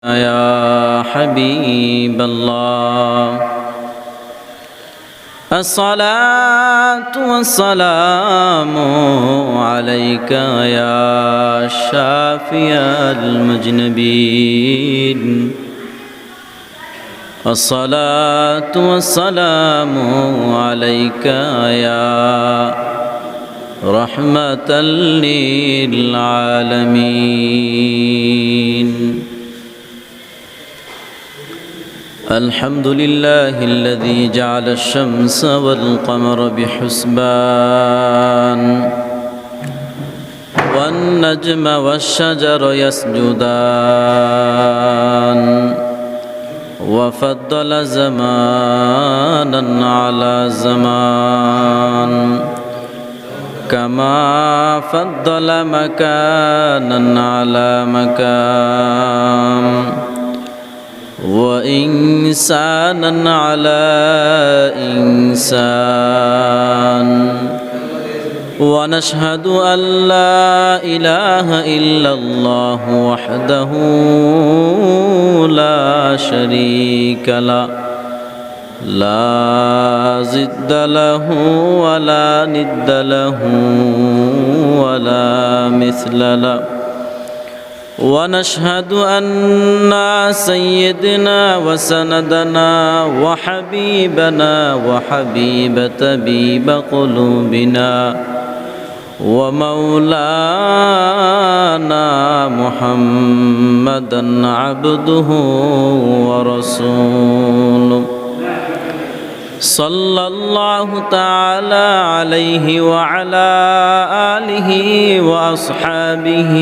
يا حبيب الله الصلاة والسلام عليك يا شافي المذنبين الصلاة والسلام عليك يا رحمة للعالمين الحمد لله الذي جعل الشمس والقمر بحسبان والنجم والشجر يسجدان وفضل زمانا على زمان كما فضل مكانا على مكان وإنسانا على إنسان ونشهد أن لا إله إلا الله وحده لا شريك له لا ضد له ولا ند له ولا مثل له ونشهد أن سيدنا وسندنا وحبيبنا وحبيب طبيب قلوبنا ومولانا محمدا عبده ورسوله صلى الله تعالى عليه وعلى آله وأصحابه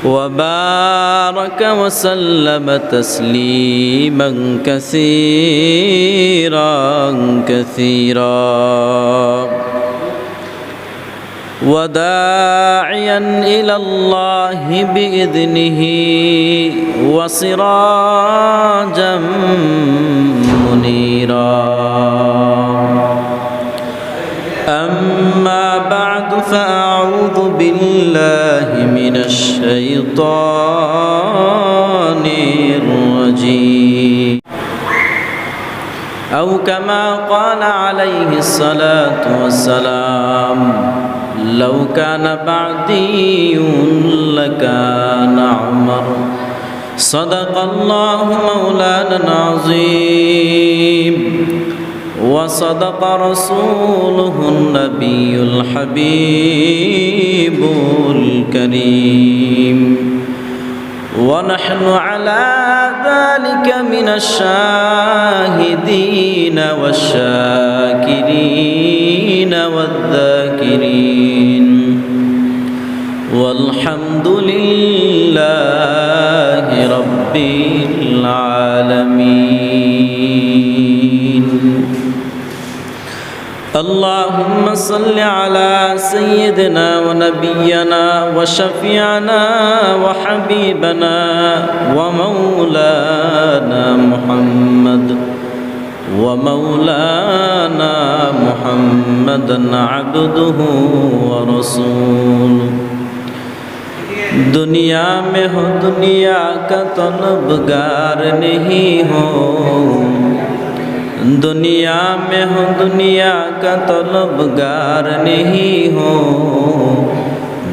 وبارك وسلم تسليما كثيرا وداعيا إلى الله بإذنه وسراجا منيرا أما بعد فأعوذ بالله من الشيطان الرجيم أو كما قال عليه الصلاة والسلام لو كان بعدي لكان عمر صدق الله مولانا العظيم وصدق رسوله النبي الحبيب الكريم ونحن على ذلك من الشاهدين والشاكرين والذاكرين والحمد لله رب العالمين اللهم صل على سيدنا ونبينا وشفيعنا وحبيبنا ومولانا محمدا عبده ورسوله दुनिया में हो दुनिया का तलबगार नहीं हो दुनिया में हो दुनिया का तलबगार नहीं हो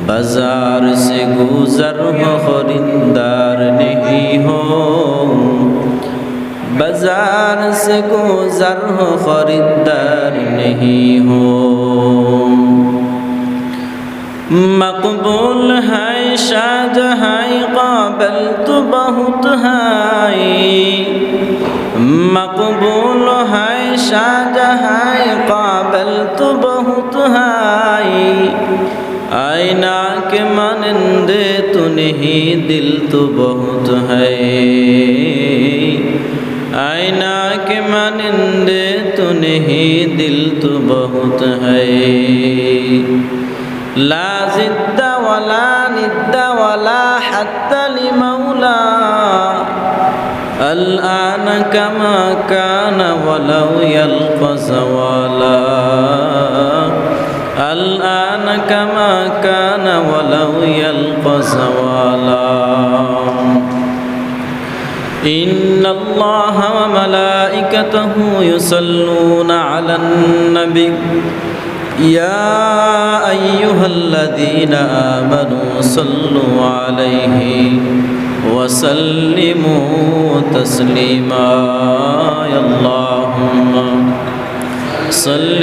बाजार से गुजर हो खरीदार नहीं हो बाजार से गुजर हो खरीदार नहीं हो मकबूल है शाहजहां काबिल तो बहुत है मकबूल है शाहजहां काबिल तो बहुत है आईना के मानंदे तो नहीं दिल तो बहुत है आईना के मानंदे तो नहीं दिल तो बहुत है لا ضد ولا ند ولا حتى لمولى الآن كما كان ولو يلقى زوالا الآن كما كان ولو يلقى زوالا إن الله وملائكته يصلون على النبي يا أيها الذين آمنوا صلوا عليه وسلموا تسليما يا اللهم صل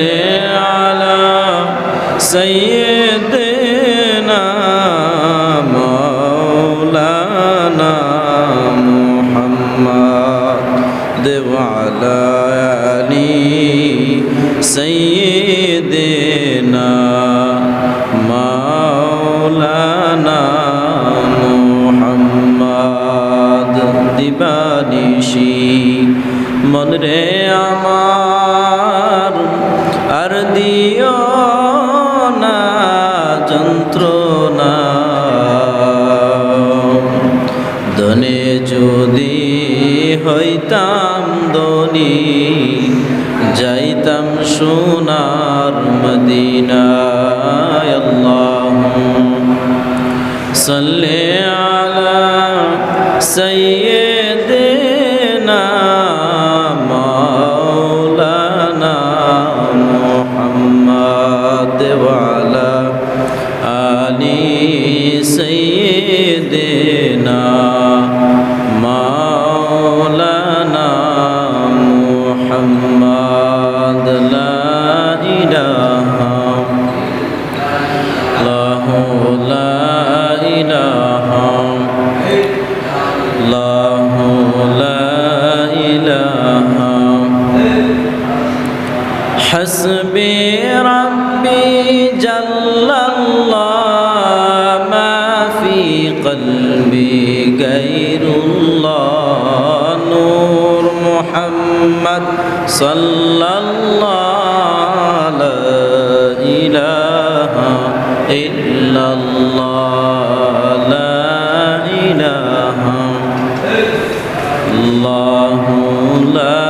على سيدنا مولانا محمد وعلى آل سيدنا مولانا محمد দিবানিশি মন রে আমার আর দিও না যন্ত্রণা ধনে যদি হইতাম ধনী যাইতাম সোনার মদিনায় আল্লাহুম্মা সাল্লি আলা সাইয়্যিদিনা মাওলানা মুহাম্মদ ওয়া আলা আলি সাইয়্যিদিনা মাওলানা মুহাম্মদ লা ইলাহা ইল্লাল্লাহু লা ইলাহা ইল্লাল্লাহু লা ইলাহা হাসবি রাব্বি জাল্লাল্লাহ মা ফি কলবি গায়রুল্লাহ নূর মুহাম্মদ সাল্লাল্লাহু লা ইলাহা ইল্লাল্লাহ লা ইলাহা ইল্লাল্লাহু লা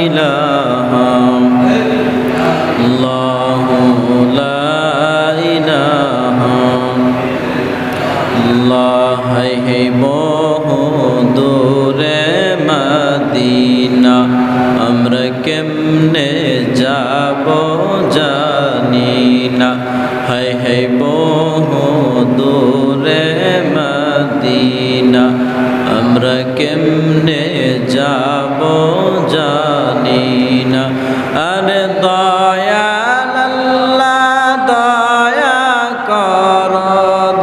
ইলাহা ইল্লাল্লাহু লা ইলাহা ইল্লাল্লাহ হে বহু দূরে মদিনা আমরা কেমনে যাব জানি না হায় হায় বহু দূরে মদিনা আমরা কেমনে যাব জানি না আরে দয়াল আল্লাহ দয়া কর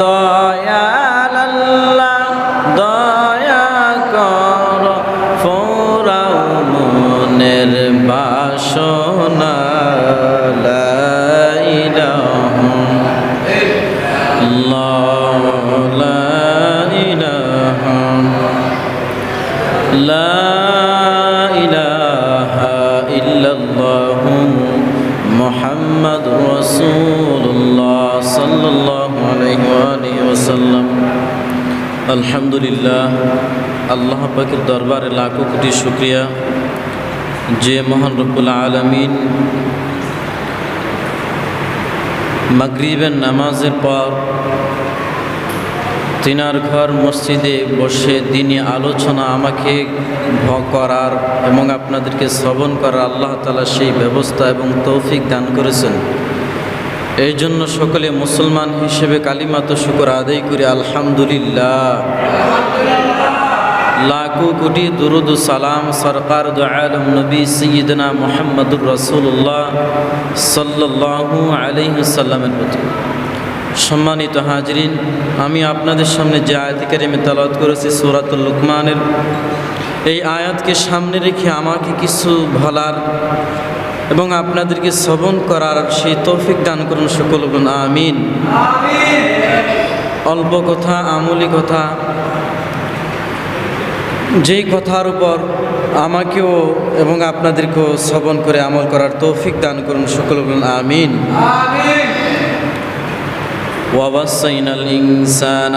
দয়াল আল্লাহ দয়া কর ফোরাও মনের বাসনা লা ইলাহা ইল্লাল্লাহ লা ইলাহা লা ইলাহা ইল্লাল্লাহ মুহাম্মাদুর রাসূলুল্লাহ সাল্লাল্লাহু আলাইহি ওয়া আলিহি ওয়াসাল্লাম। আলহামদুলিল্লাহ, আল্লাহ পাকের দরবারে লাখো কোটি শুকরিয়া যে মহান রব্বুল আলামিন মাগরিবের নামাজের পর তিনার ঘর মসজিদে বসে দিনী আলোচনা আমাকে করার এবং আপনাদেরকে শ্রবণ করার আল্লাহ তাআলা সেই ব্যবস্থা এবং তৌফিক দান করেছেন। এই জন্য সকলে মুসলমান হিসেবে কালিমাত শুকর আদায় করি আলহামদুলিল্লাহ। লাখো কোটি দুরুদ সালাম সরকার দু আলম নবী সৈয়দনা মুহাম্মদুর রাসূলুল্লাহ সাল্লাল্লাহু আলাইহি ওয়াসাল্লামের প্রতি। সম্মানিত হাজরিন, আমি আপনাদের সামনে যে আয়াত কারিমে তেলাওয়াত করেছি সূরাতুল লুকমানের, এই আয়াতকে সামনে রেখে আমাকে কিছু বলার এবং আপনাদেরকে শ্রবণ করার সেই তৌফিক দান করুন সকল বলুন আমিন। অল্প কথা, আমলি কথা, যেই কথার উপর আমাকেও এবং আপনাদেরকেও শ্রবণ করে আমল করার তৌফিক দান করুন সকল বলুন আমিন। ووصينا الإنسان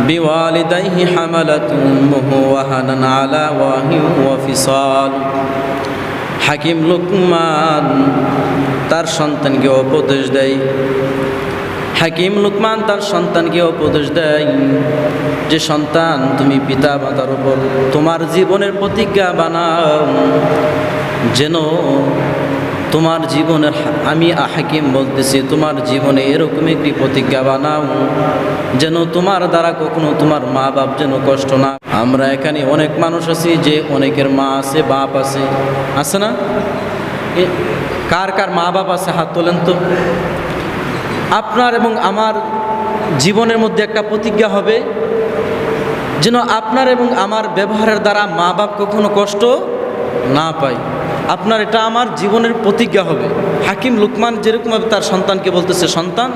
بوالديه حملته أمه وهنا على وهن وفصال হাকিম লুকমান তার সন্তানকে উপদেশ দেয়। হাকিম লুকমান তার সন্তানকে উপদেশ দেয় যে সন্তান, তুমি পিতা মাতার উপর তোমার জীবনের প্রতিজ্ঞা বানাও, যেন তোমার জীবনের, আমি হাকিম বলতেছি, তোমার জীবনে এরকম একটি প্রতিজ্ঞা বানাও যেন তোমার দ্বারা কখনো তোমার মা বাপ যেন কষ্ট না। আমরা এখানে অনেক মানুষ আছি যে অনেকের মা আছে, বাপ আছে, আছে না? কার কার মা বাপ আছে হাত তোলেন তো। আপনার এবং আমার জীবনের মধ্যে একটা প্রতিজ্ঞা হবে যেন আপনার এবং আমার ব্যবহারের দ্বারা মা বাপ কখনো কষ্ট না পায়। আপনার, এটা আমার জীবনের প্রতিজ্ঞা হবে। হাকিম লুকমান যেরকমভাবে তার সন্তানকে বলতেছে, সন্তান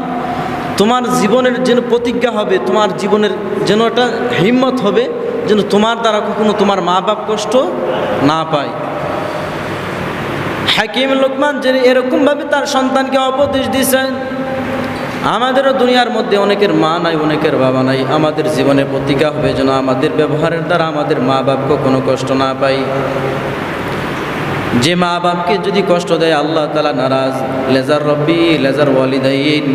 তোমার জীবনের যেন প্রতিজ্ঞা হবে, তোমার জীবনের যেন একটা হিম্মত হবে যেন তোমার দ্বারা কখনো তোমার মা বাপ কষ্ট না পায়। হাকিম লুকমান যে এরকমভাবে তার সন্তানকে উপদেশ দিয়েছেন। আমাদেরও দুনিয়ার মধ্যে অনেকের মা নাই, অনেকের বাবা নাই। আমাদের জীবনের প্রতিজ্ঞা হবে যেন আমাদের ব্যবহারের দ্বারা আমাদের মা বাপ কখনো কষ্ট না পায়। যে মা বাপকে যদি কষ্ট দেয় আল্লাহ তাআলা নারাজ, লেজার রব্বি লেজার ওয়ালিদাইন,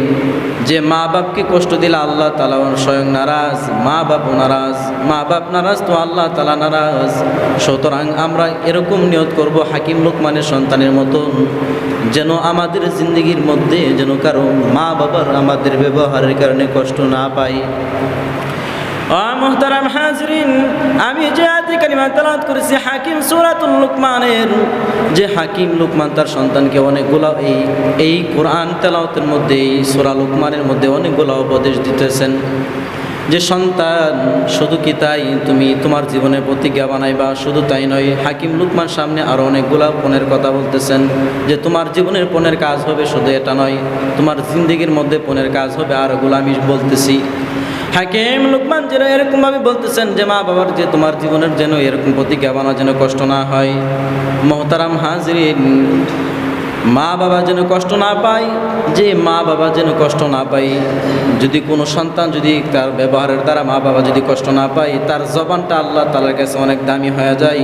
যে মা বাপকে কষ্ট দিলে আল্লাহ তাআলা স্বয়ং নারাজ, মা বাপও নারাজ, মা বাপ নারাজ তো আল্লাহ তাআলা নারাজ। সুতরাং আমরা এরকম নিয়ত করব হাকিম লুকমানের সন্তানের মতন, যেন আমাদের জিন্দগির মধ্যে যেন কারো মা বাবার আমাদের ব্যবহারের কারণে কষ্ট না পায়। মুহতারাম হাজরিন, আমি যে আয়াতে কারিমা তেলাওয়াত করেছি হাকিম সূরাতুল লুকমানের, যে হাকিম লুকমান তার সন্তানকে অনেকগুলো এই কোরআন তেলাওয়াতের মধ্যে, এই সূরা লুকমানের মধ্যে অনেকগুলো উপদেশ দিতেছেন যে সন্তান, শুধু কি তাই তুমি তোমার জীবনের প্রতিজ্ঞা বানাইবা? শুধু তাই নয়, হাকিম লুকমান সামনে আরও অনেকগুলা পণের কথা বলতেছেন যে তোমার জীবনের পণের কাজ হবে, শুধু এটা নয়, তোমার জিন্দেগির মধ্যে পণের কাজ হবে। আর ওগুলো আমি বলতেছি। হাকিম লুকমান যেন এরকমভাবে বলতেছেন যে মা বাবার, যে তোমার জীবনের যেন এরকম প্রতিজ্ঞা বানা যেন কষ্ট না হয়। মুহতারাম হাজরিন, মা বাবা যেন কষ্ট না পায়, যে মা বাবা যেন কষ্ট না পায়। যদি কোনো সন্তান যদি তার ব্যবহারের দ্বারা মা বাবা যদি কষ্ট না পায়, তার জবানটা আল্লাহ তাআলার কাছে অনেক দামি হয়ে যায়।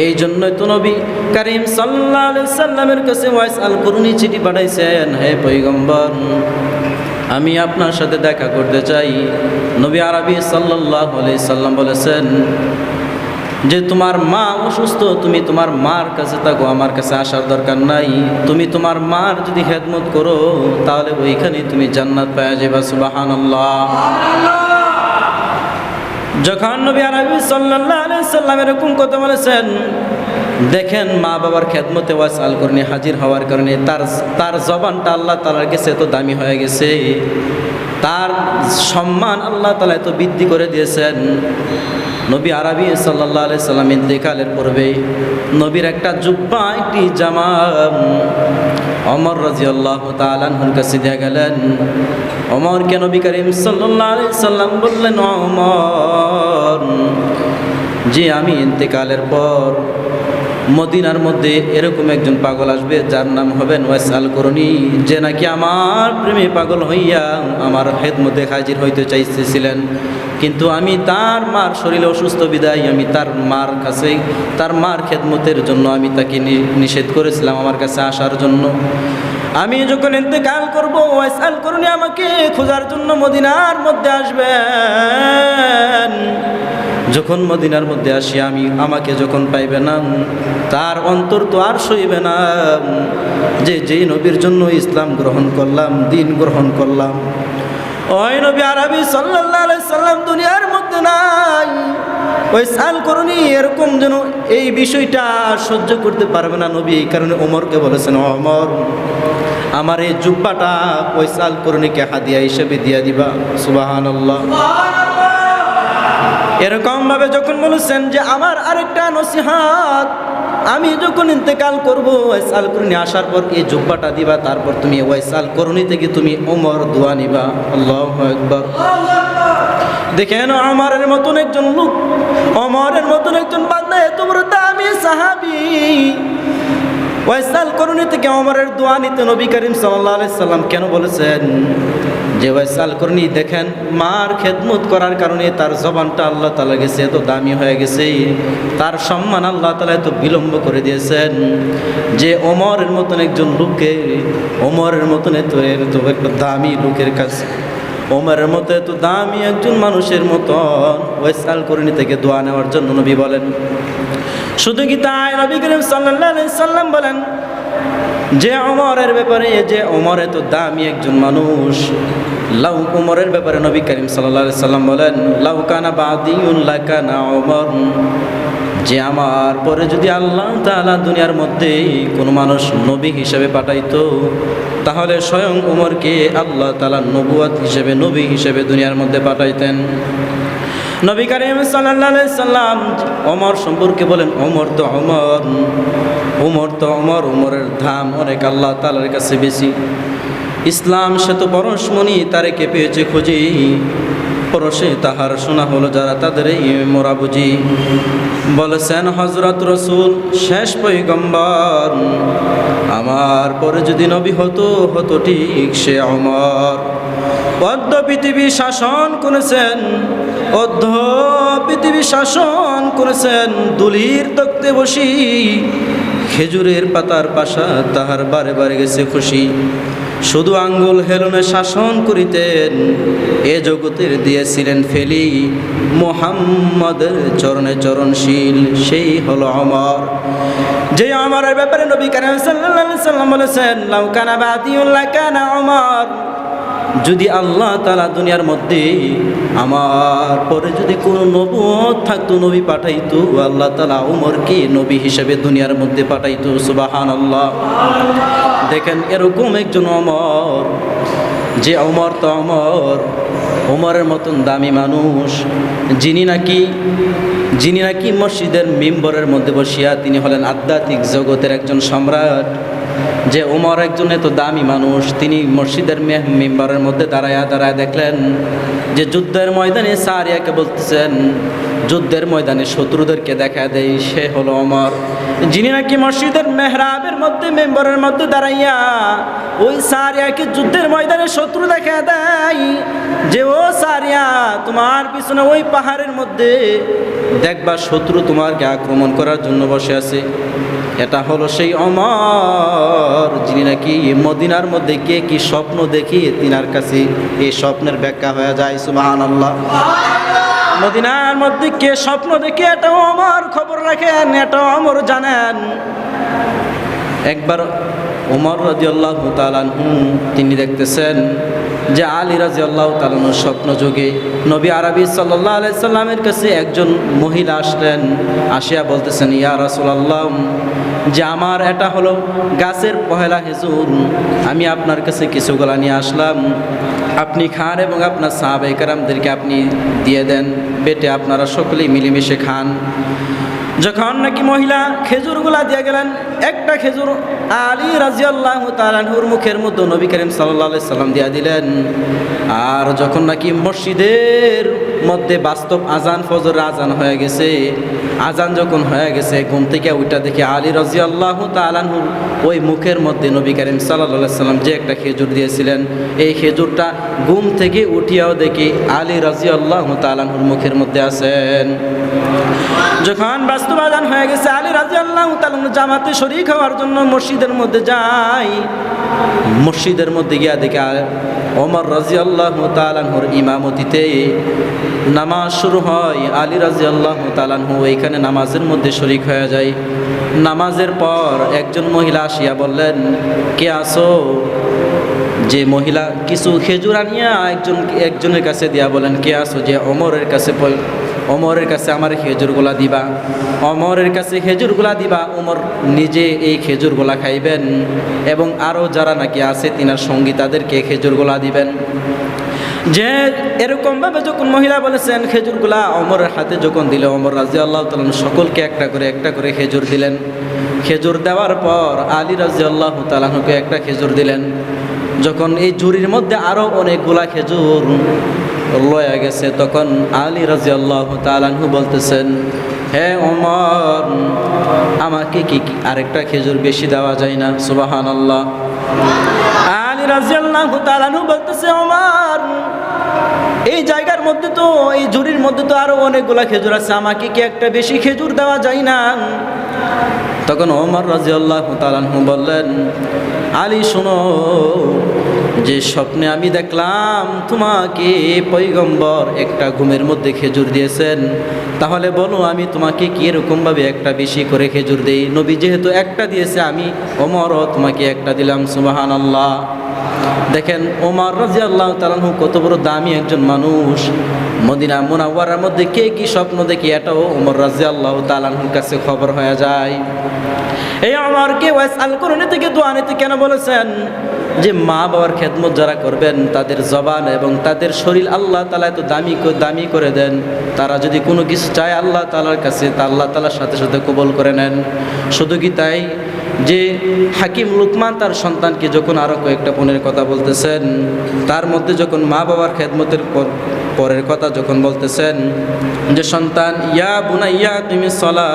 এই জন্যই তো নবী করিম সাল্লাল্লাহু আলাইহি সাল্লামের কাছে ওয়াইস আল কুরনি চিঠি পাঠাইছেন, হে পয়গম্বর, আমি আপনার সাথে দেখা করতে চাই। নবী আরবি সাল্লাল্লাহু আলাইহি সাল্লাম বলেছেন যে তোমার মা অসুস্থ, তুমি তোমার মার কাছে থাকো, আমার কাছে আসার দরকার নাই। তুমি তোমার মার যদি খেদমত করো তাহলে ওইখানে তুমি জান্নাত পেয়ে যাবে। সুবহানাল্লাহ। যখন নবী আরবি সাল্লাল্লাহু আলাইহি সাল্লাম এরকম কথা বলেছেন, দেখেন মা বাবার খেদমতে ওয়াসাল করনি হাজির হওয়ার কারণে তার জবানটা আল্লাহ তাআলার কাছে এত দামি হয়ে গেছে, তার সম্মান আল্লাহ তাআলা এত বৃদ্ধি করে দিয়েছেন। নবী আরবি সাল্লাল্লাহু আলাইহি সাল্লাম ইন্তেকালের পূর্বে নবীর একটা জুব্বা, একটি জামা ওমর রাদিয়াল্লাহু তাআলা আনহুর কাছে দিয়ে গেলেন। ওমরকে নবী করিম সাল্লাল্লাহু আলাইহি সাল্লাম বললেন, ওমর, যে আমি ইন্তেকালের পর মদিনার মধ্যে এরকম একজন পাগল আসবে যার নাম হবেন ওয়াসাল করুনি, যে নাকি আমার প্রেমে পাগল হইয়া আমার খেদমতে হাজির হইতে চাইতেছিলেন, কিন্তু আমি তার মার শরীরে অসুস্থ বিদায় আমি তার মার কাছে, তার মার খেদমতের জন্য আমি তাকে নিষেধ করেছিলাম আমার কাছে আসার জন্য। আমি যখন ইন্তেকাল করব ওয়াসাল করুনি আমাকে খোঁজার জন্য মদিনার মধ্যে আসবেন। যখন মদিনার মধ্যে আসি আমি, আমাকে যখন পাইবে না, তার অন্তর তো আর সইবে না যে নবীর জন্য ইসলাম গ্রহণ করলাম, দিন গ্রহণ করলাম। ওই নবী আরবি সাল্লাল্লাহু আলাইহি সাল্লাম দুনিয়ার মধ্যে নাই। ওই সাল করুনি এরকম যেন এই বিষয়টা সহ্য করতে পারবে না নবী, এই কারণে ওমরকে বলেছেন, ওমর, আমার এই জুব্বাটা ওই সাল করুনিকে হাদিয়া হিসেবে দিয়া দিবা। সুবহানাল্লাহ। এরকম ভাবে যখন বলেছেন যে আমার আরেকটা নসিহত, আমি যখন ইন্তেকাল করবো ওয়াইসাল করুনি আসার পর এই জুব্বাটা দিবা, তারপর তুমি ওয়াইসাল করুনি থেকে তুমি ওমর দোয়া নিবা। আল্লাহু আকবার। দেখেন ওমরের মতন একজন লোক, ওমরের মতন একজন বান্দা, এত বড় দামি সাহাবী, ওয়াইসাল করুনি থেকে ওমরের দোয়া নিতে নবী করিম সাল্লাল্লাহু আলাইহি সাল্লাম কেন বলেছেন? যে ওয়াইসাল করনি দেখেন মার খেদমত করার কারণে তার জবানটা আল্লাহ তাআলা গেছে এত দামি হয়ে গেছে, তার সম্মান আল্লাহ তাআলা এত বিলম্ব করে দিয়েছেন যে ওমরের মতন একজন লোককে, ওমরের মতন এত একটা দামি লোকের কাছে, ওমরের মতো এত দামি একজন মানুষের মতন ওয়াইসাল করনি থেকে দোয়া নেওয়ার জন্য নবী বলেন। শুধু কি তাই, নবী করিম সাল্লাল্লাহু আলাইহি সাল্লাম বলেন যে ওমরের ব্যাপারে, যে ওমর এত দামি একজন মানুষ, লাউ ওমরের ব্যাপারে নবী করিম সাল্লাল্লাহু আলাইহি সাল্লাম বলেন লাউ কানা বাদিউন লাকানা ওমর, যে আমার পরে যদি আল্লাহ তাআলা দুনিয়ার মধ্যে কোনো মানুষ নবী হিসেবে পাঠাইতো তাহলে স্বয়ং ওমরকে আল্লাহ তাআলা নবুয়ত হিসেবে, নবী হিসেবে দুনিয়ার মধ্যে পাঠাইতেন। নবী করিম সাল্লাল্লাহু আলাইহি সাল্লাম ওমর সম্পর্কে বলেন ওমর তো ওমর, ওমর তো ওমর, ওমরের দাম অনেক আল্লাহ তাআলার কাছে বেশি। ইসলাম সে তো পরশমণি, তারে কে পেয়েছে খুঁজি, পরশে তাহার শোনা হলো যারা তাদের এই মোরা বুঝি। বলেছেন হযরত রাসূল শেষ পয়গম্বর, আমার পরে যদি নবী হতো হতো ঠিক সে ওমর। অর্ধ পৃথিবী শাসন করেছেন, অর্ধ পৃথিবী শাসন করেছেন দুলির তক্তে বসি, খেজুরের পাতার পাশা তাহার বারে বারে গেছে খুশি। শুধু আঙ্গুল হেলনে শাসন করিতেন, এ জগতের দিয়েছিলেন ফেলি, মুহাম্মদের চরণে চরণশীল সেই হলো ওমর। যে ওমরের ব্যাপারে নবী করিম সাল্লাল্লাহু আলাইহি সাল্লাম বলেছেন লাউ কানা বাদিউন লাকানা ওমর, যদি আল্লাহ তাআলা দুনিয়ার মধ্যে আমার পরে যদি কোনো নবুয়ত থাকতো, নবী পাঠাইতো, আল্লাহ তাআলা ওমরকে নবী হিসেবে দুনিয়ার মধ্যে পাঠাইতো। সুবহানাল্লাহ। দেখেন এরকম একজন ওমর, যে ওমর তো ওমর, ওমরের মতন দামি মানুষ, যিনি নাকি মসজিদের মিম্বরের মধ্যে বসিয়া তিনি হলেন আধ্যাত্মিক জগতের একজন সম্রাট। যে ওমর একজন এত দামি মানুষ, তিনি মসজিদের মিম্বরের মধ্যে দাঁড়ায় দেখলেন যে যুদ্ধের ময়দানে সারিয়াকে বলতেছেন, যুদ্ধের ময়দানে শত্রুদেরকে দেখা দেয়, সে হলো ওমর। যিনি নাকি মসজিদের মেহরাবের মধ্যে মেম্বরের মধ্যে দাঁড়াইয়া ওই সারিয়াকে যুদ্ধের ময়দানে শত্রু দেখা দেয় যে ও সারিয়া তোমার পিছনে ওই পাহাড়ের মধ্যে দেখবা শত্রু তোমাকে আক্রমণ করার জন্য বসে আছে। এটা হলো সেই ওমর যিনি নাকি মদিনার মধ্যে কে কি স্বপ্ন দেখি তিনার কাছে এই স্বপ্নের ব্যাখ্যা হয়ে যায়। সুবহানাল্লাহ। মদিনার মধ্যে কে স্বপ্ন দেখে এটা ওমর খবর রাখেন, এটা ওমর জানেন। একবার ওমর রাদিয়াল্লাহু তাআলা আনহু তিনি দেখতেছেন যে আলী রাদিয়াল্লাহু তাআলা স্বপ্ন যোগে নবী আরবি সাল্লাল্লাহু আলাইহি সাল্লামের কাছে একজন মহিলা আসলেন, আসিয়া বলতেছেন ইয়া রাসূলুল্লাহ, যে আমার এটা হলো গাছের পহেলা খেজুর, আমি আপনার কাছে কিছুগুলা নিয়ে আসলাম, আপনি খান এবং আপনার সাহাবায়ে কেরামদেরকে আপনি দিয়ে দেন, বেটে আপনারা সকলেই মিলেমিশে খান। যখন নাকি মহিলা খেজুরগুলা দিয়ে গেলেন, একটা খেজুর আলী রাদিয়াল্লাহু তাআলা আনহুর মুখের মধ্যে নবী করিম সাল্লাল্লাহু আলাইহি সাল্লাম দিয়ে দিলেন। আর যখন নাকি মসজিদের মধ্যে বাস্তব আজান, ফজরের আজান হয়ে গেছে, আজান যখন হয়ে গেছে ঘুম থেকে উঠা দেখে আলী রাদিয়াল্লাহু তাআলা আনহুর ওই মুখের মধ্যে নবী করিম সাল্লাল্লাহু আলাইহি সাল্লাম যে একটা খেজুর দিয়েছিলেন, এই খেজুরটা ঘুম থেকে উঠিয়াও দেখি আলী রাদিয়াল্লাহু তাআলা আনহুর মুখের মধ্যে আছেন। যখন বাস্তব আজান হয়ে গেছে আলী রাদিয়াল্লাহু তাআলা জামাতে শরীক হওয়ার জন্য মসজিদের মধ্যে যায়, মসজিদের মধ্যে গিয়া দেখে ওমর রাদিয়াল্লাহু তাআলা আনহুর ইমামতিতে নামাজ শুরু হয়। আলী রাদিয়াল্লাহু তাআলা আনহু এইখানে নামাজের মধ্যে শরীক হয়ে যায়। নামাজের পর একজন মহিলা আসিয়া বললেন কে আসো? যে মহিলা কিছু খেজুর আনিয়া একজনের কাছে দিয়া বলেন কে আসো? যে ওমরের কাছে আমার খেজুরগুলা দিবা, ওমরের কাছে খেজুরগুলা দিবা, ওমর নিজে এই খেজুরগুলা খাইবেন এবং আরও যারা নাকি আছে তিনার সঙ্গী তাদেরকে খেজুরগুলা দিবেন। যে এরকমভাবে যখন মহিলা বলেছেন খেজুরগুলা ওমরের হাতে যখন দিল, ওমর রাদিয়াল্লাহু তাআলা সকলকে একটা করে খেজুর দিলেন। খেজুর দেওয়ার পর আলী রাদিয়াল্লাহু তাআলাকে একটা খেজুর দিলেন। যখন এই ঝুড়ির মধ্যে আরও অনেকগুলা খেজুর লয়ে গেছে, তখন আলী রাদিয়াল্লাহু তাআলা বলতেছেন হে ওমর, আমাকে কি আরেকটা খেজুর বেশি দেওয়া যায় না? সুবহানাল্লাহ। আলী রাদিয়াল্লাহু তাআলা আনহু বলতেছে, ওমর, এই জায়গার মধ্যে তো, এই ঝুড়ির মধ্যে তো আরো অনেকগুলা খেজুর আছে, আমাকে কি একটা বেশি খেজুর দেওয়া যায় না? তখন ওমর রাদিয়াল্লাহু তাআলা আনহু বললেন, আলী শোনো, যে স্বপ্নে আমি দেখলাম তোমাকে পয়গম্বর একটা ঘুমের মধ্যে খেজুর দিয়েছেন, তাহলে বলো আমি তোমাকে কি এরকমভাবে একটা বেশি করে খেজুর দেই? নবী যেহেতু একটা দিয়েছে, আমি ওমরও তোমাকে একটা দিলাম। সুবহানাল্লাহ। দেখেন ওমর রাদিয়াল্লাহু তাআলা আনহু কত বড় দামি একজন মানুষ। মদিনা মুনাওয়ারার মধ্যে কে কি স্বপ্ন দেখে এটাও ওমর রাদিয়াল্লাহু তাআলা আনহুর কাছে খবর হয়ে যায়। এই ওমরকে ওয়াসআল কুরআন থেকে দোয়া নিতে কেন বলেছেন? যে মা বাবার খেদমত যারা করবেন, তাদের জবান এবং তাদের শরীর আল্লাহ তাআলা এত দামি করে দেন, তারা যদি কোনো কিছু চায় আল্লাহ তাআলার কাছে, তা আল্লাহ তাআলার সাথে সাথে কবুল করে নেন। শুধু কি তাই, যে হাকিম লুকমান তার সন্তানকে যখন আরও কয়েকটা পণের কথা বলতেছেন, তার মধ্যে যখন মা বাবার খেদমতের পরের কথা যখন বলতেছেন, যে সন্তান, ইয়া বুনাইয়া তুমি সলাহ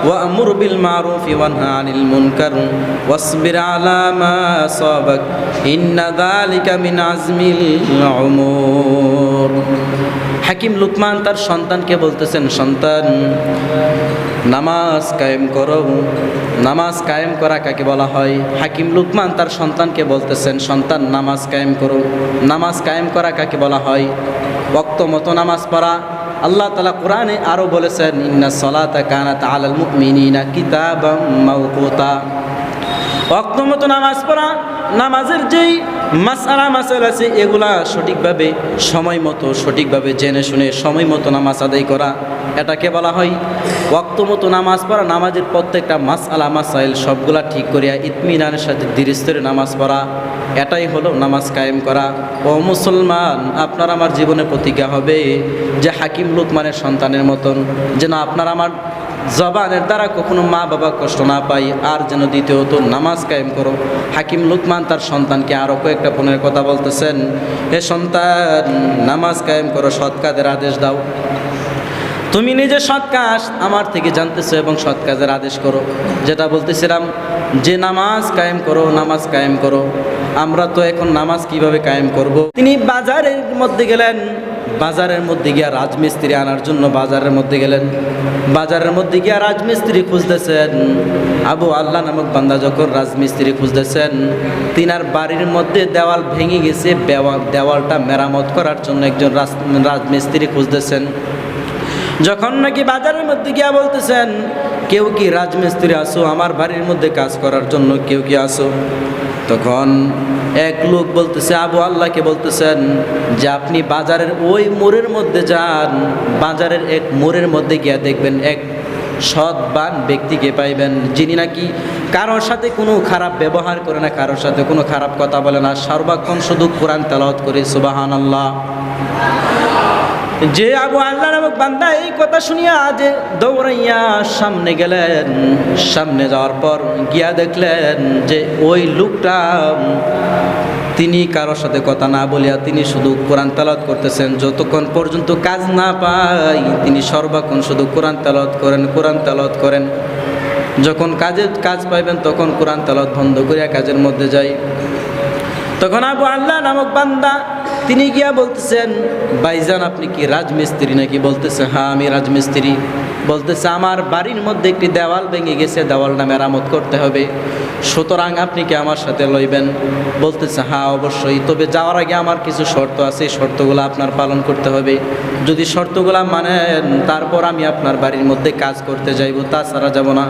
ওয়া'মুর বিল মারুফি ওয়ানহা আনিল মুনকার ওয়াসবির আলা মা আসাবাক ইন্না যালিকা মিন আজমিল উমুর। হাকিম লুকমান তার সন্তানকে বলতেছেন, সন্তান, নামাজ কায়েম করো। নামাজ কায়েম করা কাকে বলা হয়? হাকিম লুকমান তার সন্তানকে বলতেছেন, সন্তান, নামাজ কায়েম করো। নামাজ কায়েম করা কাকে বলা হয়? ওয়াক্ত মতো নামাজ পড়া। আল্লাহ তাআলা কোরআনে আরও বলেছেন, ইন্নাস সালাতা কানাত আলাল মুমিনিনা কিতাবাম মাওকুতা। ওয়াক্ত মতো নামাজ পড়া, নামাজের যেই মাসাইল আছে এগুলা সঠিকভাবে সময় মতো সঠিকভাবে জেনে শুনে সময় মতো নামাজ আদায় করা, এটাকে বলা হয় ওয়াক্ত মতো নামাজ পড়া। নামাজের প্রত্যেকটা মাসাইল সবগুলা ঠিক করিয়া ইতমিনানের সাথে ধীরস্থিরে নামাজ পড়া, এটাই হলো নামাজ কায়েম করা। ও মুসলমান, আপনার আমার জীবনে প্রতিজ্ঞা হবে যে হাকিম লুকমানের সন্তানের মতন যেন আপনার আমার জবানের দ্বারা কখনো মা বাবা কষ্ট না পাই, আর যেন দ্বিতীয়ত নামাজ কায়েম করো। হাকিম লুকমান তার সন্তানকে আরও কয়েকটা পণের কথা বলতেছেন, হে সন্তান, নামাজ কায়েম করো, সৎ কাজের আদেশ দাও। তুমি নিজে সৎ কাজ আমার থেকে জানতেছো এবং সৎ কাজের আদেশ করো। যেটা বলতেছিলাম যে নামাজ কায়েম করো, নামাজ কায়েম করো। আমরা তো এখন নামাজ কিভাবে কায়েম করব? তিনি বাজারের মধ্যে গেলেন, বাজারের মধ্যে গিয়া রাজমিস্ত্রি আনার জন্য বাজারের মধ্যে গেলেন। বাজারের মধ্যে গিয়া রাজমিস্ত্রি খুঁজতেছেন। আবু আল্লাহ নামক বান্দা যখন রাজমিস্ত্রি খুঁজতেছেন, তিনার বাড়ির মধ্যে দেওয়াল ভেঙে গেছে, দেওয়ালটা মেরামত করার জন্য একজন রাজমিস্ত্রি খুঁজতেছেন। যখন নাকি বাজারের মধ্যে গিয়া বলতেছেন, কেউ কি রাজমিস্ত্রি আসো, আমার বাড়ির মধ্যে কাজ করার জন্য কেউ কি আসো? তখন এক লোক বলতেছে, আবু আল্লাহকে বলতেছেন যে আপনি বাজারের ওই মোড়ের মধ্যে যান, বাজারের এক মোড়ের মধ্যে গিয়া দেখবেন এক সৎবান ব্যক্তিকে পাইবেন, যিনি নাকি কারোর সাথে কোনো খারাপ ব্যবহার করে না, কারোর সাথে কোনো খারাপ কথা বলে না, সর্বক্ষণ শুধু কোরআন তেলাওয়াত করে। সুবহানাল্লাহ। যে আবু আল্লাহ নামক বান্দা এই কথা শুনিয়া যে দৌড়াইয়া সামনে গেলেন, সামনে যাওয়ার পর গিয়া দেখলেন যে ওই লোকটা তিনি কারোর সাথে কথা না বলিয়া তিনি শুধু কোরআন তেলাওয়াত করতেছেন। যতক্ষণ পর্যন্ত কাজ না পাই তিনি সর্বক্ষণ শুধু কোরআন তেলাওয়াত করেন, কোরআন তেলাওয়াত করেন। যখন কাজ পাইবেন তখন কোরআন তেলাওয়াত বন্ধ করিয়া কাজের মধ্যে যাই। তখন আবু আল্লাহ নামক বান্দা তিনি গিয়া বলতেছেন, ভাইজান আপনি কি রাজমিস্ত্রি নাকি? বলতেছে, হ্যাঁ আমি রাজমিস্ত্রি। বলতেছে, আমার বাড়ির মধ্যে একটি দেওয়াল ভেঙে গেছে, দেওয়ালটা মেরামত করতে হবে, সুতরাং আপনি কি আমার সাথে লইবেন? বলতেছে, হ্যাঁ অবশ্যই, তবে যাওয়ার আগে আমার কিছু শর্ত আছে, শর্তগুলো আপনার পালন করতে হবে। যদি শর্তগুলো মানেন তারপর আমি আপনার বাড়ির মধ্যে কাজ করতে যাইব, তাছাড়া যাব না।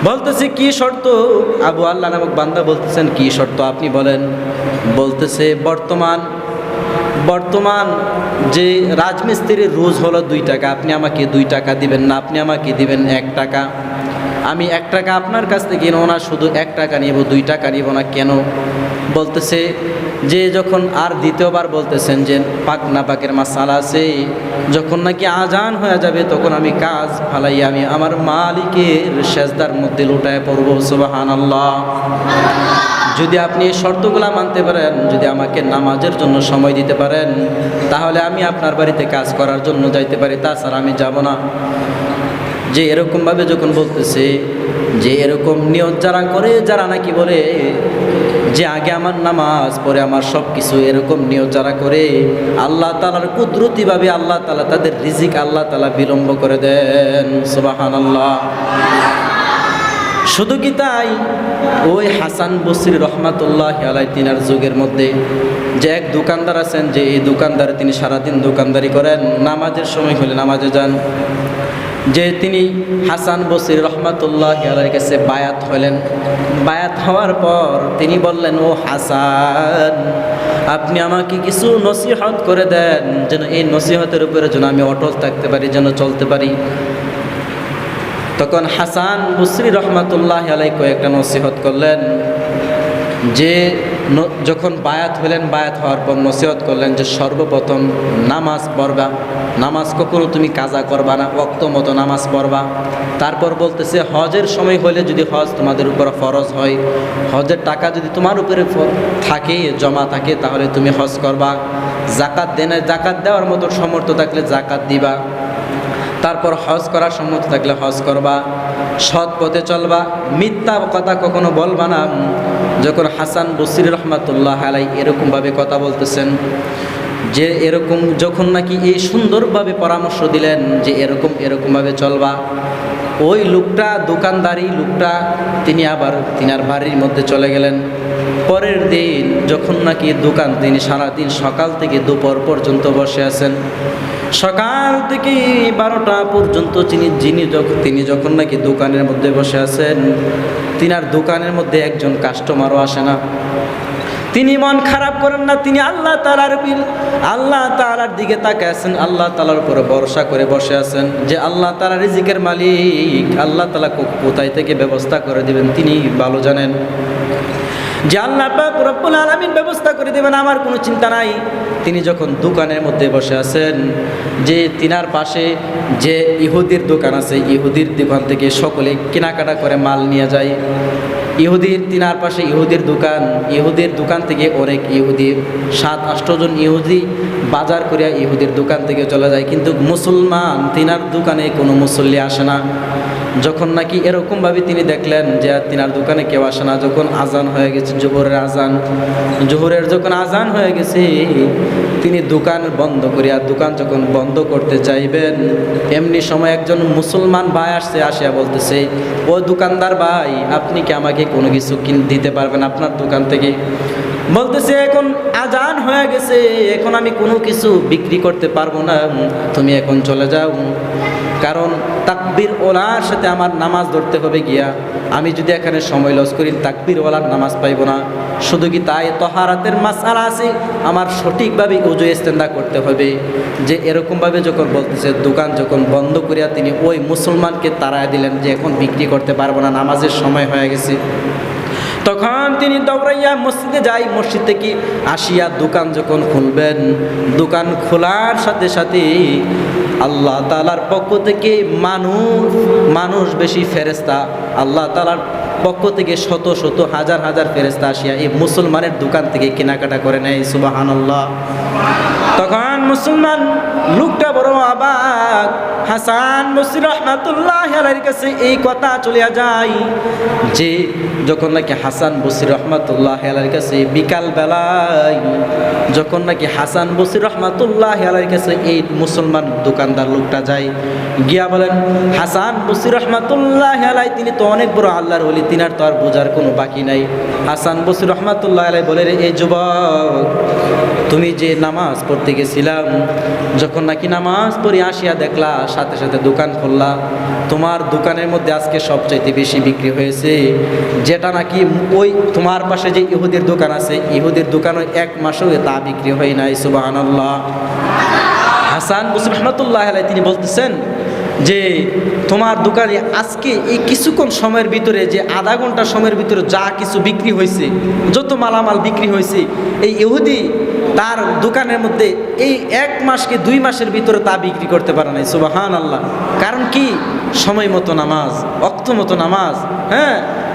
বলতেছে, কি শর্ত? আবু আল্লাহ নামক বান্দা বলতেছেন, কি শর্ত আপনি বলেন? বলতেছে, বর্তমান যে রাজমিস্ত্রির রোজ হলো 2 টাকা, আপনি আমাকে 2 টাকা দিবেন না, আপনি আমাকে দিবেন 1 টাকা। আমি 1 টাকা আপনার কাছ থেকে নেব না, শুধু 1 টাকা নিব, 2 টাকা নিব না। কেন? বলতেছে যে যখন আর দ্বিতীয়বার বলতেছেন যে পাক না পাকের মাসালা আছে, যখন নাকি আজান হয়ে যাবে তখন আমি কাজ ফালাইয়া আমি আমার মালিকের সেজদার মধ্যে লুটায় পড়ব। সুবহানাল্লাহ। যদি আপনি এই শর্তগুলা মানতে পারেন, যদি আমাকে নামাজের জন্য সময় দিতে পারেন, তাহলে আমি আপনার বাড়িতে কাজ করার জন্য যাইতে পারি, তাছাড়া আমি যাব না। যে এরকমভাবে যখন বলতেছে যে এরকম নিয়ত যারা করে, যারা নাকি বলে যে আগে আমার নামাজ পরে আমার সব কিছু, এরকম নিয়ত যারা করে, আল্লাহ তাআলার কুদরতিভাবে আল্লাহ তাআলা তাদের রিজিক আল্লাহ তাআলা বিলম্ব করে দেন। সুবহানাল্লাহ। শুধু কি তাই, ওই হাসান বসরি রহমাতুল্লাহি আলাইহি তিনার যুগের মধ্যে যে এক দোকানদার আছেন, যে এই দোকানদার তিনি সারাদিন দোকানদারি করেন, নামাজের সময় হলে নামাজে যান। যে তিনি হাসান বসরি রহমাতুল্লাহি আলাইহির কাছে বায়াত হলেন। বায়াত হওয়ার পর তিনি বললেন, ও হাসান, আপনি আমাকে কিছু নসিহত করে দেন, যেন এই নসিহতের উপরে যেন আমি অটল থাকতে পারি, যেন চলতে পারি। তখন হাসান বসরি রহমাতুল্লাহি আলাইহি কয়েকটা নসিহত করলেন। যে যখন বায়াত হলেন, বায়াত হওয়ার পর নসিহত করলেন যে সর্বপ্রথম নামাজ পড়বা, নামাজ কখনো তুমি কাজা করবা না, ওয়াক্ত মতো নামাজ পড়বা। তারপর বলতেছে হজের সময় হলে যদি হজ তোমাদের উপর ফরজ হয়, হজের টাকা যদি তোমার উপরে থাকে, জমা থাকে, তাহলে তুমি হজ করবা। জাকাত দেওয়ার মতো সামর্থ্য থাকলে জাকাত দিবা। তারপর হজ করার সম্মত থাকলে হজ করবা, সৎ পথে চলবা, মিথ্যা কথা কখনো বলবা না। যখন হাসান বসরি রহমাতুল্লাহ আলাইহি এরকমভাবে কথা বলতেছেন, যে এরকম যখন নাকি এই সুন্দরভাবে পরামর্শ দিলেন যে এরকমভাবে চলবা, ওই লোকটা, দোকানদারি লোকটা, তিনি আবার তিনার বাড়ির মধ্যে চলে গেলেন। পরের দিন যখন নাকি দোকান, তিনি সারাদিন সকাল থেকে দুপুর পর্যন্ত বসে আছেন। সকাল থেকে 12টা পর্যন্ত তিনি যখন নাকি দোকানের মধ্যে বসে আছেন, তিনার দোকানের মধ্যে একজন কাস্টমারও আসে না। তিনি মন খারাপ করেন না, তিনি আল্লাহ তাআলার দিকে তাকিয়ে আছেন, আল্লাহ তাআলার উপরে ভরসা করে বসে আছেন যে আল্লাহ তাআলা রিজিকের মালিক, আল্লাহ তাআলা কোথায় থেকে ব্যবস্থা করে দিবেন তিনি ভালো জানেন। যে আল্লাহ পাক রব্বুল আলামিন ব্যবস্থা করে দেবেন, আমার কোনো চিন্তা নাই। তিনি যখন দোকানের মধ্যে বসে আছেন, যে তিনার পাশে যে ইহুদির দোকান আছে, ইহুদির দোকান থেকে সকলে কেনাকাটা করে মাল নিয়ে যায়। তিনার পাশে ইহুদির দোকান থেকে অনেক ইহুদি, 7-8 জন ইহুদি বাজার করিয়া ইহুদির দোকান থেকে চলে যায়। কিন্তু মুসলমান তিনার দোকানে কোনো মুসল্লি আসে না। যখন নাকি এরকমভাবে তিনি দেখলেন যে তিনার দোকানে কেউ আসে না, যখন আজান হয়ে গেছে, জোহরের যখন আজান হয়ে গেছে, তিনি দোকান বন্ধ করিয়া, দোকান যখন বন্ধ করতে চাইবেন, এমনি সময় একজন মুসলমান ভাই আসিয়া বলতেছে, ও দোকানদার ভাই, আপনি কি আমাকে কোনো কিছু দিতে পারবেন আপনার দোকান থেকে? বলতেছে, এখন আজান হয়ে গেছে, এখন আমি কোনো কিছু বিক্রি করতে পারবো না, তুমি এখন চলে যাও। কারণ তাকবীর ওলার সাথে আমার নামাজ ধরতে হবে গিয়া, আমি যদি এখানে সময় লস করি তাকবীর ওলার নামাজ পাইব না। শুধু কি তাই, তহারাতের মাসআলা আছে, আমার সঠিকভাবে ওযু ইস্তেনজা করতে হবে। যে এরকমভাবে যখন বলতেছে, দোকান যখন বন্ধ করিয়া তিনি ওই মুসলমানকে তাড়ায় দিলেন যে এখন বিক্রি করতে পারবো না, নামাজের সময় হয়ে গেছে। তখন তিনি দৌড়াইয়া মসজিদে যাই, মসজিদ থেকে আসিয়া দোকান যখন খুলবেন, দোকান খোলার সাথে সাথে আল্লাহ তাআলার পক্ষ থেকে মানুষ বেশি ফেরেশতা, আল্লাহ তাআলার পক্ষ থেকে শত শত হাজার হাজার ফেরেশতা আসিয়া এই মুসলমানের দোকান থেকে কেনাকাটা করে নেয়। সুবহানাল্লাহ। তখন মুসলমান লোকটা বড় অবাক। হাসান বসরি রাহমাতুল্লাহি আলাইহির কাছে এই কথা চলিয়া যায় যে যখন নাকি হাসান বসরি রাহমাতুল্লাহি আলাইহির কাছে বিকাল বেলায়, যখন নাকি হাসান বসরি রাহমাতুল্লাহি আলাইহির কাছে এই মুসলমান দোকানদার লোকটা যায়, গিয়া বলেন, হাসান বসরি রাহমাতুল্লাহি আলাইহি তিনি তো অনেক বড় আল্লাহর ওলি, তিনার তো আর বোঝার কোনো বাকি নাই। হাসান বসরি রাহমাতুল্লাহি আলাইহি বলে, এই যুবক, তুমি যে নামাজ পড়তে গেছিলাম, যখন নাকি নামাজ পড়ে আসিয়া দেখলা, সাথে সাথে দোকান খুললা, তোমার দোকানের মধ্যে আজকে সবচাইতে বেশি বিক্রি হয়েছে, যেটা নাকি ওই তোমার পাশে যে ইহুদির দোকান আছে, ইহুদির দোকানে 1 মাসও তা বিক্রি হয় নাই। সুবহানাল্লাহ। হাসান বসরি রাহমাতুল্লাহি আলাইহি তিনি বলতেছেন যে তোমার দোকানে আজকে এই কিছুক্ষণ সময়ের ভিতরে, যে আধা ঘন্টা সময়ের ভিতরে যা কিছু বিক্রি হয়েছে, যত মালামাল বিক্রি হয়েছে, এই ইহুদি তার দোকানের মধ্যে এই 1 মাস কি 2 মাসের ভিতরে তা বিক্রি করতে পারে নাই। সুবহানাল্লাহ। কারণ কি? সময় মতো নামাজ, ওয়াক্ত মতো নামাজ,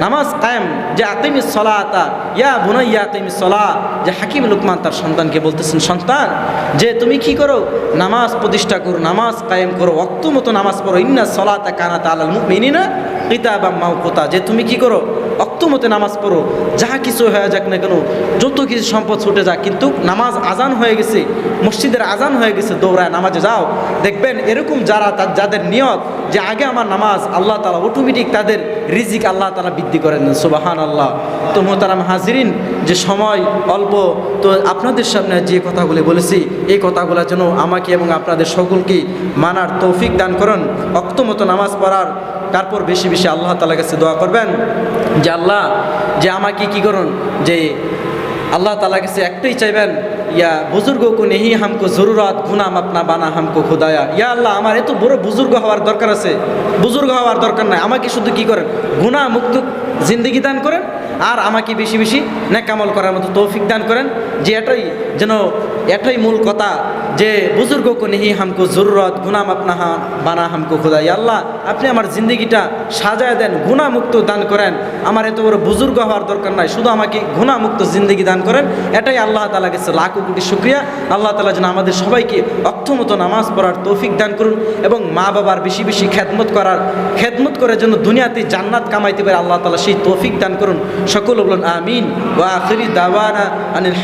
নামাজ কায়েম, যে আকিমিস সলাতা ইয়া বুনাইয়া আকিমিস সলাহ, যে হাকিম লুকমান তার সন্তানকে বলতেছেন, সন্তান যে তুমি কি করো, নামাজ প্রতিষ্ঠা করো, নামাজ কায়েম করো, ওয়াক্ত মতো নামাজ পড়ো, ইন্না সলাতা কানাত আলাল মুমিনিনা কিতাবাম মাওকুতা, যে তুমি কি করো, ওয়াক্ত মতো নামাজ পড়ো, যাহা কিছু হয়ে যাক না কেন, যত কিছু সম্পদ ছুটে যাক, কিন্তু নামাজ আজান হয়ে গেছে, মসজিদের আজান হয়ে গেছে, দৌড়ায় নামাজে যাও। দেখবেন এরকম যারা যাদের নিয়ত যে আগে আমার নামাজ, আল্লাহ তাআলা অটোমেটিক তাদের রিজিক আল্লাহ তাআলা বৃদ্ধি করে দেন। সুবহানাল্লাহ। তো মোহতারাম হাজিরিন, যে সময় অল্প, তো আপনাদের সামনে যে কথাগুলো বলেছি, এই কথাগুলো যেন আমাকে এবং আপনাদের সকলকে মানার তৌফিক দান করেন, ওয়াক্ত মতো নামাজ পড়ার। তারপর বেশি বেশি আল্লাহ তাআলার কাছে দোয়া করবেন যে আল্লাহ, যে আমাকে কি করুন, যে আল্লাহ তাআলার কাছে একটাই চাইবেন, ইয়া বুজুর্গ কো নেহি হামকো জরুরত গুনাম আপনা বানা হামকো খুদায়া, ইয়া আল্লাহ আমার এত বড় বুজুর্গ হওয়ার দরকার আছে, বুজুর্গ হওয়ার দরকার নাই, আমাকে শুধু কি করেন, গুনাহ মুক্ত জিন্দেগি দান করেন, আর আমাকে বেশি বেশি নেক আমল করার মতো তৌফিক দান করেন। যে এটাই মূল কথা, যে বুজুর্গ কো নেহি হামকো জরুরত গুনাম আপনা বানা হামকো খুদায়া, আল্লাহ আপনি আমার জিন্দেগিটা সাজায় দেন, গুনাহমুক্ত দান করেন, আমার এত বড় বুজুর্গ হওয়ার দরকার নাই, শুধু আমাকে গুনাহমুক্ত জিন্দেগি দান করেন। এটাই আল্লাহ তাআলা কাছে লাখো কোটি শুকরিয়া। আল্লাহ তাআলা যেন আমাদের সবাইকে অক্ষমতো নামাজ পড়ার তৌফিক দান করুন, এবং মা বাবার বেশি বেশি খেদমত করে যেন দুনিয়াতে জান্নাত কামাইতে পারে, আল্লাহ তাআলা সেই তৌফিক দান করুন। সকল বলুন আমিন। ওয়া আখিরি দাওয়ানা আনিল